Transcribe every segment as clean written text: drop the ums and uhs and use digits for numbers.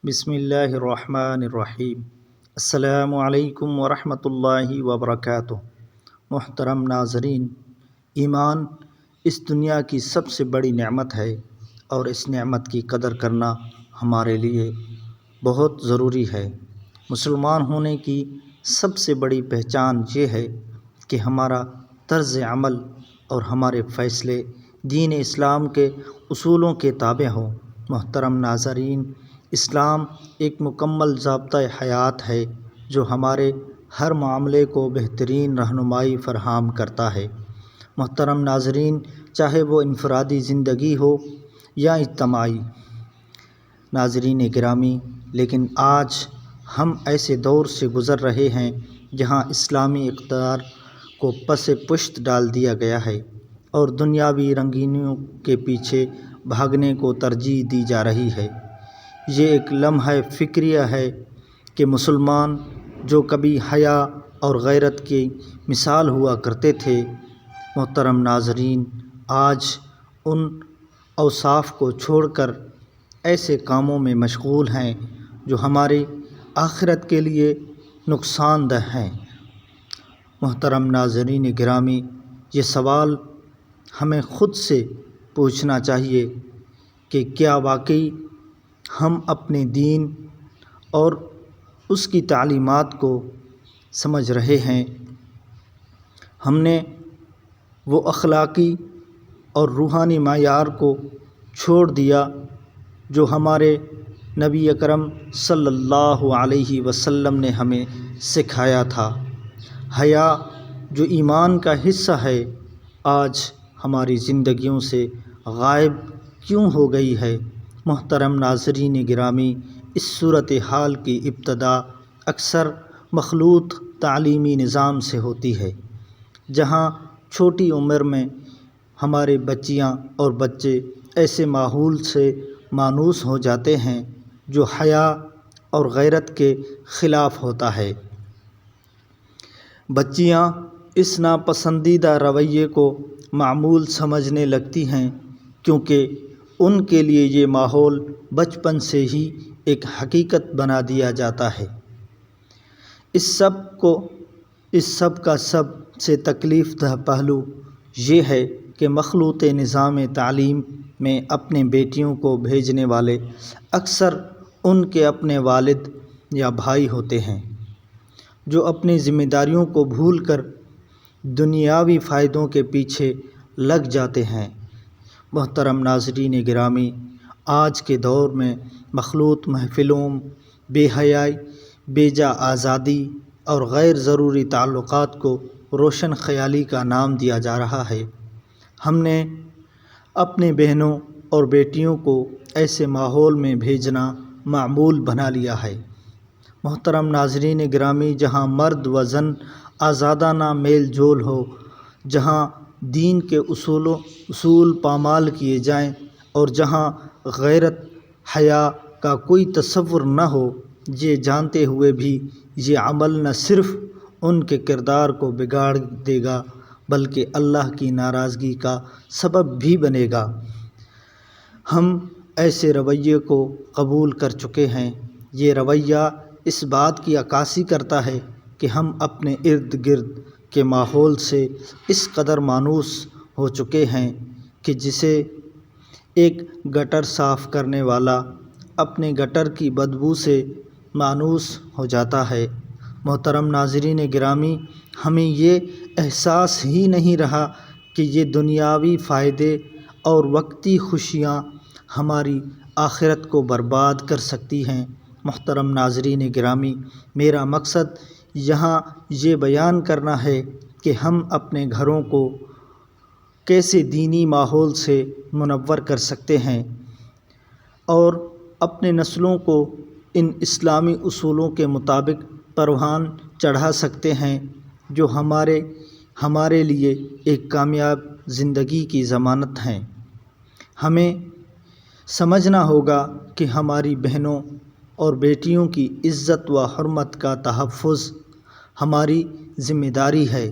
بسم اللہ الرحمن الرحیم۔ السلام علیکم ورحمۃ اللہ وبرکاتہ۔ محترم ناظرین، ایمان اس دنیا کی سب سے بڑی نعمت ہے اور اس نعمت کی قدر کرنا ہمارے لیے بہت ضروری ہے۔ مسلمان ہونے کی سب سے بڑی پہچان یہ ہے کہ ہمارا طرز عمل اور ہمارے فیصلے دین اسلام کے اصولوں کے تابع ہوں۔ محترم ناظرین، اسلام ایک مکمل ضابطۂ حیات ہے جو ہمارے ہر معاملے کو بہترین رہنمائی فراہم کرتا ہے۔ محترم ناظرین، چاہے وہ انفرادی زندگی ہو یا اجتماعی۔ ناظرین گرامی، لیکن آج ہم ایسے دور سے گزر رہے ہیں جہاں اسلامی اقدار کو پس پشت ڈال دیا گیا ہے اور دنیاوی رنگینیوں کے پیچھے بھاگنے کو ترجیح دی جا رہی ہے۔ یہ ایک لمحہ فکریہ ہے کہ مسلمان جو کبھی حیا اور غیرت کی مثال ہوا کرتے تھے، محترم ناظرین، آج ان اوصاف کو چھوڑ کر ایسے کاموں میں مشغول ہیں جو ہماری آخرت کے لیے نقصان دہ ہیں۔ محترم ناظرین گرامی، یہ سوال ہمیں خود سے پوچھنا چاہیے کہ کیا واقعی ہم اپنے دین اور اس کی تعلیمات کو سمجھ رہے ہیں؟ ہم نے وہ اخلاقی اور روحانی معیار کو چھوڑ دیا جو ہمارے نبی اکرم صلی اللہ علیہ وسلم نے ہمیں سکھایا تھا۔ حیا جو ایمان کا حصہ ہے، آج ہماری زندگیوں سے غائب کیوں ہو گئی ہے؟ محترم ناظرین گرامی، اس صورتحال کی ابتدا اکثر مخلوط تعلیمی نظام سے ہوتی ہے، جہاں چھوٹی عمر میں ہمارے بچیاں اور بچے ایسے ماحول سے مانوس ہو جاتے ہیں جو حیا اور غیرت کے خلاف ہوتا ہے۔ بچیاں اس ناپسندیدہ رویے کو معمول سمجھنے لگتی ہیں کیونکہ ان کے لیے یہ ماحول بچپن سے ہی ایک حقیقت بنا دیا جاتا ہے۔ اس سب کا سب سے تکلیف دہ پہلو یہ ہے کہ مخلوط نظام تعلیم میں اپنے بیٹیوں کو بھیجنے والے اکثر ان کے اپنے والد یا بھائی ہوتے ہیں، جو اپنی ذمہ داریوں کو بھول کر دنیاوی فائدوں کے پیچھے لگ جاتے ہیں۔ محترم ناظرین گرامی، آج کے دور میں مخلوط محفلوں، بے حیائی، بے جا آزادی اور غیر ضروری تعلقات کو روشن خیالی کا نام دیا جا رہا ہے۔ ہم نے اپنے بہنوں اور بیٹیوں کو ایسے ماحول میں بھیجنا معمول بنا لیا ہے۔ محترم ناظرین گرامی، جہاں مرد و زن آزادانہ میل جول ہو، جہاں دین کے اصول پامال کیے جائیں اور جہاں غیرت حیا کا کوئی تصور نہ ہو، یہ جانتے ہوئے بھی یہ عمل نہ صرف ان کے کردار کو بگاڑ دے گا بلکہ اللہ کی ناراضگی کا سبب بھی بنے گا۔ ہم ایسے رویے کو قبول کر چکے ہیں۔ یہ رویہ اس بات کی عکاسی کرتا ہے کہ ہم اپنے ارد گرد کے ماحول سے اس قدر مانوس ہو چکے ہیں کہ جیسے ایک گٹر صاف کرنے والا اپنے گٹر کی بدبو سے مانوس ہو جاتا ہے۔ محترم ناظرین گرامی، ہمیں یہ احساس ہی نہیں رہا کہ یہ دنیاوی فائدے اور وقتی خوشیاں ہماری آخرت کو برباد کر سکتی ہیں۔ محترم ناظرین گرامی، میرا مقصد یہاں یہ بیان کرنا ہے کہ ہم اپنے گھروں کو کیسے دینی ماحول سے منور کر سکتے ہیں اور اپنے نسلوں کو ان اسلامی اصولوں کے مطابق پروان چڑھا سکتے ہیں جو ہمارے لیے ایک کامیاب زندگی کی ضمانت ہیں۔ ہمیں سمجھنا ہوگا کہ ہماری بہنوں اور بیٹیوں کی عزت و حرمت کا تحفظ ہماری ذمہ داری ہے۔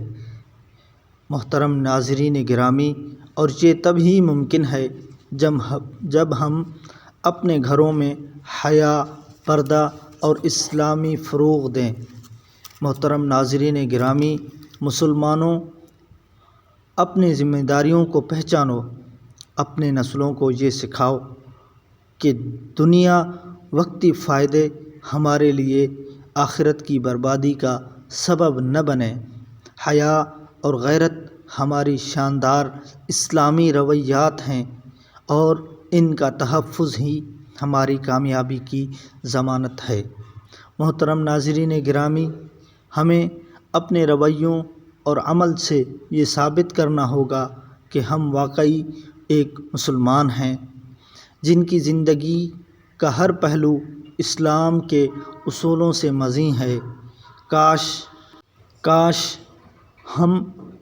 محترم ناظرین گرامی، اور یہ تبھی ممکن ہے جب ہم اپنے گھروں میں حیا پردہ اور اسلامی فروغ دیں۔ محترم ناظرین گرامی، مسلمانوں، اپنی ذمہ داریوں کو پہچانو، اپنے نسلوں کو یہ سکھاؤ کہ دنیا وقتی فائدے ہمارے لیے آخرت کی بربادی کا سبب نہ بنے۔ حیا اور غیرت ہماری شاندار اسلامی رویات ہیں اور ان کا تحفظ ہی ہماری کامیابی کی ضمانت ہے۔ محترم ناظرین گرامی، ہمیں اپنے رویوں اور عمل سے یہ ثابت کرنا ہوگا کہ ہم واقعی ایک مسلمان ہیں جن کی زندگی کا ہر پہلو اسلام کے اصولوں سے مزین ہے۔ کاش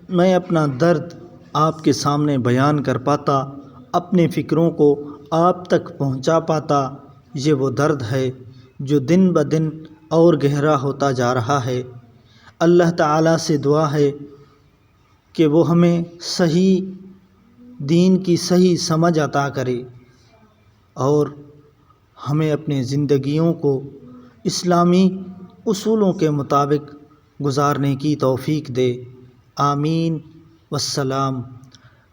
میں اپنا درد آپ کے سامنے بیان کر پاتا، اپنے فکروں کو آپ تک پہنچا پاتا۔ یہ وہ درد ہے جو دن بدن اور گہرا ہوتا جا رہا ہے۔ اللہ تعالیٰ سے دعا ہے کہ وہ ہمیں صحیح دین کی صحیح سمجھ عطا کرے اور ہمیں اپنی زندگیوں کو اسلامی اصولوں کے مطابق گزارنے کی توفیق دے۔ آمین والسلام۔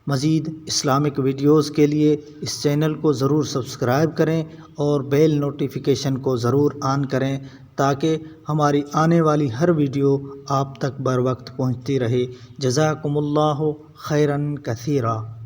مزید اسلامک ویڈیوز کے لیے اس چینل کو ضرور سبسکرائب کریں اور بیل نوٹیفیکیشن کو ضرور آن کریں تاکہ ہماری آنے والی ہر ویڈیو آپ تک بر وقت پہنچتی رہے۔ جزاکم اللہ خیراً کثیرا۔